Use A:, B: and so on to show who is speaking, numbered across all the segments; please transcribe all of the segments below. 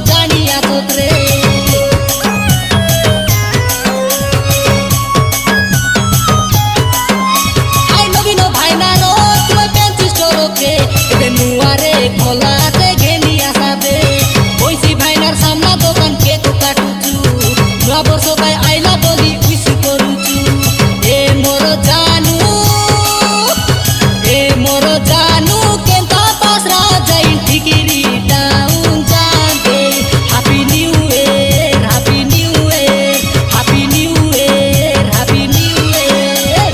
A: জানিয়া তোরে আই নবীন ভাইনারো তুই পেন্সিস তোরকে এতে নুয়ারে খোলাতে ঘেনিয়া সাদে বইসি ভাইনার সামনা দোকান কে তো কাটুচু নয়া বর্ষ গাই আইলা বলি উইসি করুচু এ মোর জানু কেন্তা পাসরা যাই ঠিকিরি ডাউন জাগে happy new year happy new year happy new year happy new year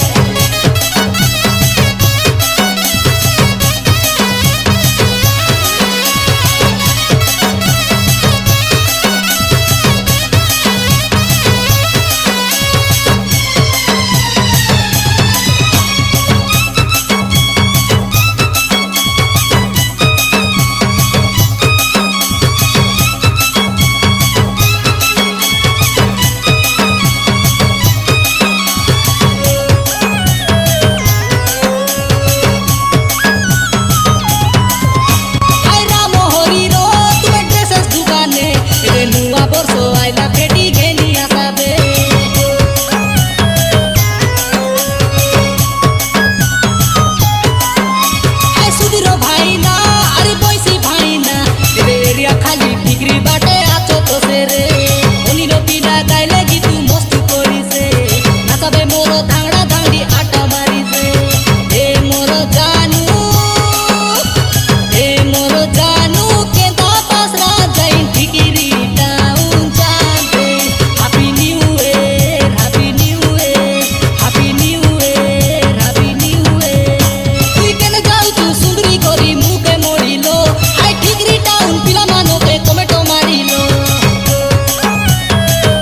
A: नुआ बर्ष